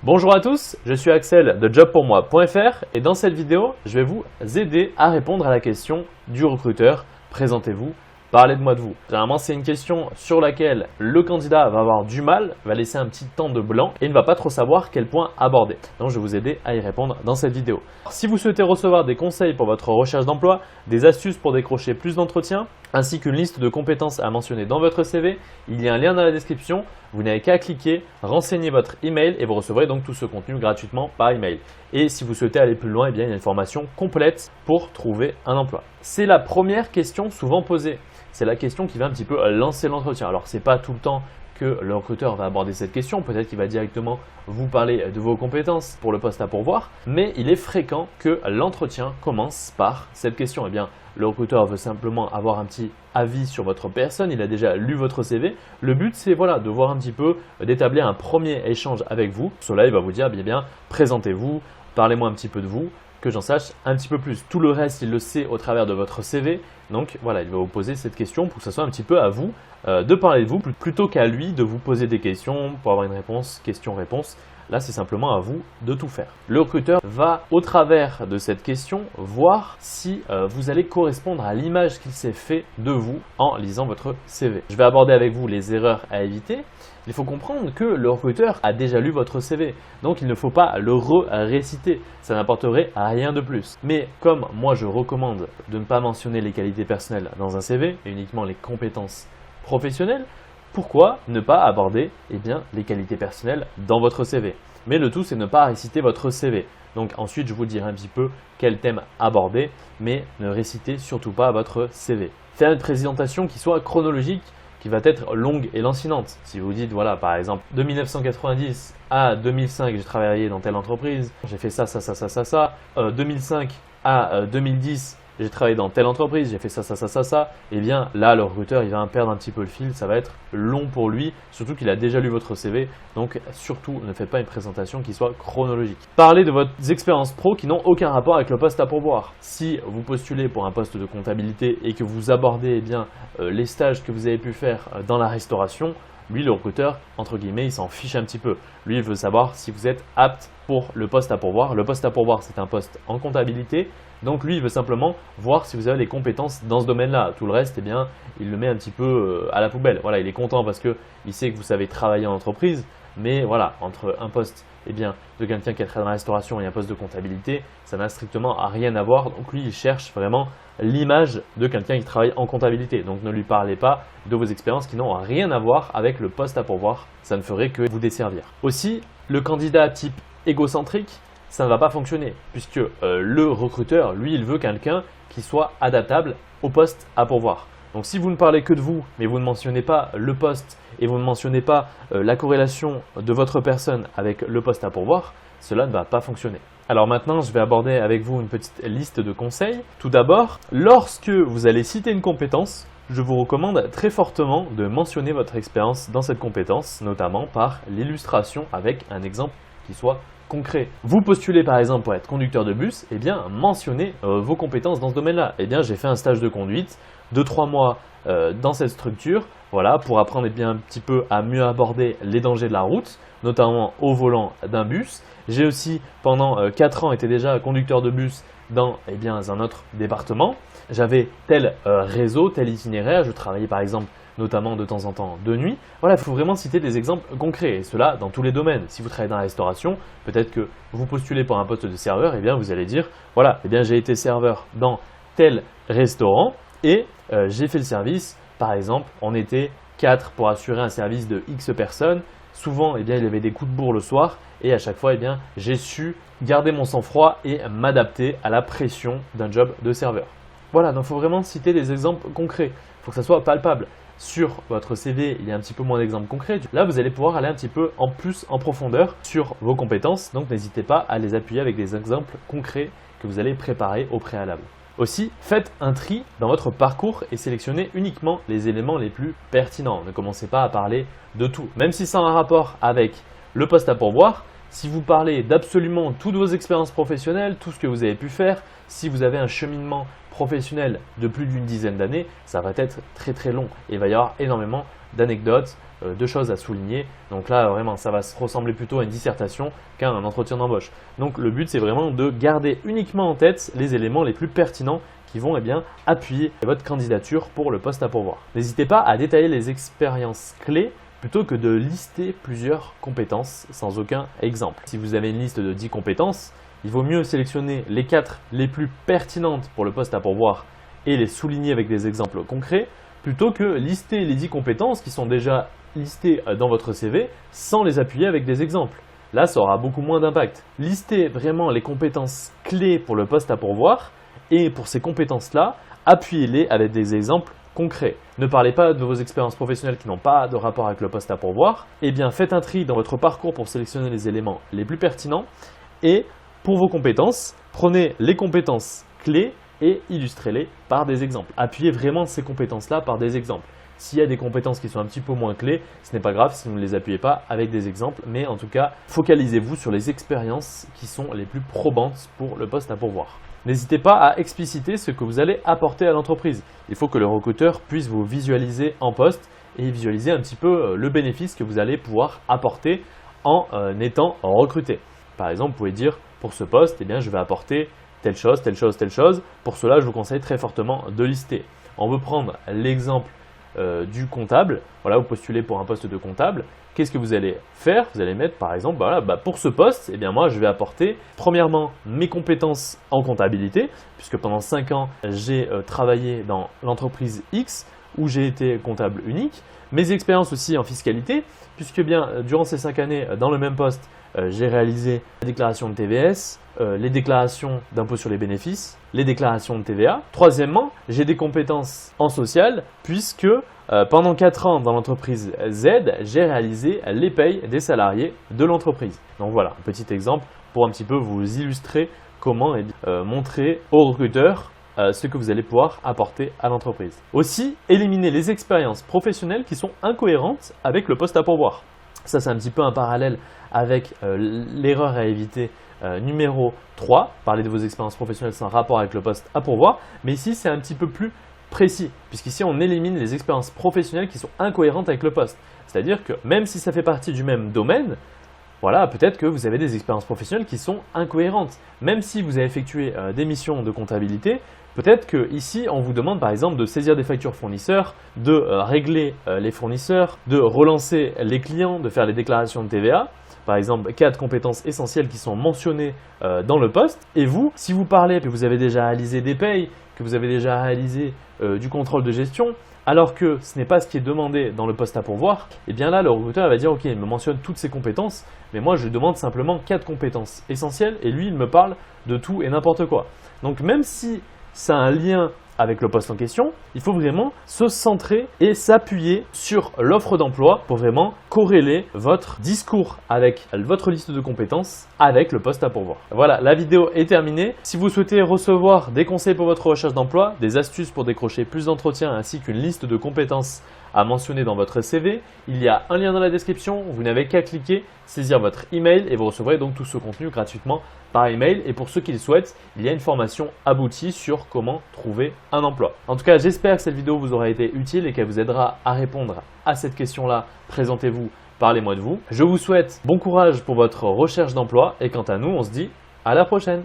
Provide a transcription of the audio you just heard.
Bonjour à tous, je suis Axel de jobpourmoi.fr et dans cette vidéo, je vais vous aider à répondre à la question du recruteur. Présentez-vous, parlez de moi de vous. Généralement, c'est une question sur laquelle le candidat va avoir du mal, va laisser un petit temps de blanc et ne va pas trop savoir quel point aborder. Donc, je vais vous aider à y répondre dans cette vidéo. Si vous souhaitez recevoir des conseils pour votre recherche d'emploi, des astuces pour décrocher plus d'entretiens, ainsi qu'une liste de compétences à mentionner dans votre CV, il y a un lien dans la description. Vous n'avez qu'à cliquer, renseigner votre email et vous recevrez donc tout ce contenu gratuitement par email. Et si vous souhaitez aller plus loin, eh bien, il y a une formation complète pour trouver un emploi. C'est la première question souvent posée. C'est la question qui va un petit peu lancer l'entretien. Alors, ce n'est pas tout le temps que le recruteur va aborder cette question. Peut-être qu'il va directement vous parler de vos compétences pour le poste à pourvoir. Mais il est fréquent que l'entretien commence par cette question. Eh bien, le recruteur veut simplement avoir un petit avis sur votre personne. Il a déjà lu votre CV. Le but, c'est de voir un petit peu, d'établir un premier échange avec vous. Cela, il va vous dire, bien, présentez-vous, parlez-moi un petit peu de vous, que j'en sache un petit peu plus. Tout le reste, il le sait au travers de votre CV. Donc voilà, il va vous poser cette question pour que ce soit un petit peu à vous de parler de vous plutôt qu'à lui de vous poser des questions pour avoir une réponse, question-réponse. Là, c'est simplement à vous de tout faire. Le recruteur va, au travers de cette question, voir si vous allez correspondre à l'image qu'il s'est fait de vous en lisant votre CV. Je vais aborder avec vous les erreurs à éviter. Il faut comprendre que le recruteur a déjà lu votre CV, donc il ne faut pas le réciter. Ça n'apporterait rien de plus. Mais comme moi, je recommande de ne pas mentionner les qualités personnelles dans un CV, et uniquement les compétences professionnelles, pourquoi ne pas aborder les qualités personnelles dans votre CV? Mais le tout, c'est ne pas réciter votre CV. Donc ensuite, je vous dirai un petit peu quel thème aborder, mais ne récitez surtout pas votre CV. Faire une présentation qui soit chronologique, qui va être longue et lancinante. Si vous dites, voilà, par exemple, de 1990 à 2005, j'ai travaillé dans telle entreprise, j'ai fait ça. 2005 à 2010, j'ai travaillé dans telle entreprise, j'ai fait ça. Et bien là, le recruteur, il va perdre un petit peu le fil, ça va être long pour lui, surtout qu'il a déjà lu votre CV. Donc surtout, ne faites pas une présentation qui soit chronologique. Parlez de vos expériences pro qui n'ont aucun rapport avec le poste à pourvoir. Si vous postulez pour un poste de comptabilité et que vous abordez les stages que vous avez pu faire dans la restauration, lui, le recruteur, entre guillemets, il s'en fiche un petit peu. Lui, il veut savoir si vous êtes apte pour le poste à pourvoir. Le poste à pourvoir, c'est un poste en comptabilité. Donc, lui, il veut simplement voir si vous avez les compétences dans ce domaine-là. Tout le reste, il le met un petit peu à la poubelle. Voilà, il est content parce qu'il sait que vous savez travailler en entreprise. Mais voilà, entre un poste de quelqu'un qui a travaillé dans la restauration et un poste de comptabilité, ça n'a strictement rien à voir. Donc lui, il cherche vraiment l'image de quelqu'un qui travaille en comptabilité. Donc ne lui parlez pas de vos expériences qui n'ont rien à voir avec le poste à pourvoir. Ça ne ferait que vous desservir. Aussi, le candidat type égocentrique, ça ne va pas fonctionner puisque le recruteur, lui, il veut quelqu'un qui soit adaptable au poste à pourvoir. Donc si vous ne parlez que de vous, mais vous ne mentionnez pas le poste et vous ne mentionnez pas la corrélation de votre personne avec le poste à pourvoir, cela ne va pas fonctionner. Alors maintenant, je vais aborder avec vous une petite liste de conseils. Tout d'abord, lorsque vous allez citer une compétence, je vous recommande très fortement de mentionner votre expérience dans cette compétence, notamment par l'illustration avec un exemple qui soit concret. Vous postulez par exemple pour être conducteur de bus, mentionnez vos compétences dans ce domaine-là. J'ai fait un stage de conduite de 3 mois dans cette structure, pour apprendre un petit peu à mieux aborder les dangers de la route, notamment au volant d'un bus. J'ai aussi pendant 4 ans été déjà conducteur de bus dans un autre département. J'avais tel réseau, tel itinéraire, je travaillais par exemple notamment de temps en temps de nuit. Il faut vraiment citer des exemples concrets, et cela dans tous les domaines. Si vous travaillez dans la restauration, peut-être que vous postulez pour un poste de serveur, vous allez dire, j'ai été serveur dans tel restaurant et j'ai fait le service. Par exemple, on était 4 pour assurer un service de X personnes. Souvent, il y avait des coups de bourre le soir et à chaque fois, j'ai su garder mon sang-froid et m'adapter à la pression d'un job de serveur. Donc il faut vraiment citer des exemples concrets. Il faut que ça soit palpable. Sur votre CV, il y a un petit peu moins d'exemples concrets. Là, vous allez pouvoir aller un petit peu en profondeur sur vos compétences. Donc, n'hésitez pas à les appuyer avec des exemples concrets que vous allez préparer au préalable. Aussi, faites un tri dans votre parcours et sélectionnez uniquement les éléments les plus pertinents. Ne commencez pas à parler de tout. Même si ça a un rapport avec le poste à pourvoir, si vous parlez d'absolument toutes vos expériences professionnelles, tout ce que vous avez pu faire, si vous avez un cheminement professionnel de plus d'une dizaine d'années, ça va être très très long et il va y avoir énormément d'anecdotes, de choses à souligner. Donc là, vraiment, ça va se ressembler plutôt à une dissertation qu'à un entretien d'embauche. Donc le but, c'est vraiment de garder uniquement en tête les éléments les plus pertinents qui vont appuyer votre candidature pour le poste à pourvoir. N'hésitez pas à détailler les expériences clés plutôt que de lister plusieurs compétences sans aucun exemple. Si vous avez une liste de 10 compétences, il vaut mieux sélectionner les 4 les plus pertinentes pour le poste à pourvoir et les souligner avec des exemples concrets, plutôt que lister les 10 compétences qui sont déjà listées dans votre CV sans les appuyer avec des exemples. Là, ça aura beaucoup moins d'impact. Listez vraiment les compétences clés pour le poste à pourvoir et pour ces compétences-là, appuyez-les avec des exemples concrets. Ne parlez pas de vos expériences professionnelles qui n'ont pas de rapport avec le poste à pourvoir. Eh bien, faites un tri dans votre parcours pour sélectionner les éléments les plus pertinents et pour vos compétences, prenez les compétences clés et illustrez-les par des exemples. Appuyez vraiment ces compétences-là par des exemples. S'il y a des compétences qui sont un petit peu moins clés, ce n'est pas grave si vous ne les appuyez pas avec des exemples, mais en tout cas, focalisez-vous sur les expériences qui sont les plus probantes pour le poste à pourvoir. N'hésitez pas à expliciter ce que vous allez apporter à l'entreprise. Il faut que le recruteur puisse vous visualiser en poste et visualiser un petit peu le bénéfice que vous allez pouvoir apporter en étant recruté. Par exemple, vous pouvez dire pour ce poste, eh bien, je vais apporter telle chose, telle chose, telle chose. Pour cela, je vous conseille très fortement de lister. On veut prendre l'exemple du comptable. Voilà, vous postulez pour un poste de comptable. Qu'est-ce que vous allez faire? Vous allez mettre par exemple, voilà, pour ce poste, eh bien, moi je vais apporter premièrement mes compétences en comptabilité, puisque pendant 5 ans, j'ai travaillé dans l'entreprise X où j'ai été comptable unique. Mes expériences aussi en fiscalité, puisque bien durant ces 5 années dans le même poste, j'ai réalisé la déclaration de TVS, les déclarations d'impôt sur les bénéfices, les déclarations de TVA. Troisièmement, j'ai des compétences en social puisque pendant 4 ans dans l'entreprise Z, j'ai réalisé les payes des salariés de l'entreprise. Donc voilà, un petit exemple pour un petit peu vous illustrer comment montrer aux recruteurs ce que vous allez pouvoir apporter à l'entreprise. Aussi, éliminer les expériences professionnelles qui sont incohérentes avec le poste à pourvoir. Ça, c'est un petit peu un parallèle avec l'erreur à éviter numéro 3. Parler de vos expériences professionnelles sans rapport avec le poste à pourvoir. Mais ici, c'est un petit peu plus précis, puisqu'ici, on élimine les expériences professionnelles qui sont incohérentes avec le poste. C'est-à-dire que même si ça fait partie du même domaine, voilà, peut-être que vous avez des expériences professionnelles qui sont incohérentes. Même si vous avez effectué des missions de comptabilité, peut-être qu'ici, on vous demande par exemple de saisir des factures fournisseurs, de régler les fournisseurs, de relancer les clients, de faire les déclarations de TVA. Par exemple, 4 compétences essentielles qui sont mentionnées dans le poste. Et vous, si vous parlez que vous avez déjà réalisé des payes, que vous avez déjà réalisé du contrôle de gestion, alors que ce n'est pas ce qui est demandé dans le poste à pourvoir, et bien là, le recruteur va dire « Ok, il me mentionne toutes ces compétences, mais moi, je lui demande simplement 4 compétences essentielles et lui, il me parle de tout et n'importe quoi. » Donc, même si ça a un lien avec le poste en question, il faut vraiment se centrer et s'appuyer sur l'offre d'emploi pour vraiment corréler votre discours avec votre liste de compétences avec le poste à pourvoir. Voilà, la vidéo est terminée. Si vous souhaitez recevoir des conseils pour votre recherche d'emploi, des astuces pour décrocher plus d'entretiens ainsi qu'une liste de compétences à mentionner dans votre CV, il y a un lien dans la description. Vous n'avez qu'à cliquer, saisir votre email et vous recevrez donc tout ce contenu gratuitement par email. Et pour ceux qui le souhaitent, il y a une formation aboutie sur comment trouver un emploi. En tout cas, j'espère que cette vidéo vous aura été utile et qu'elle vous aidera à répondre à cette question-là. Présentez-vous, parlez-moi de vous. Je vous souhaite bon courage pour votre recherche d'emploi et quant à nous, on se dit à la prochaine.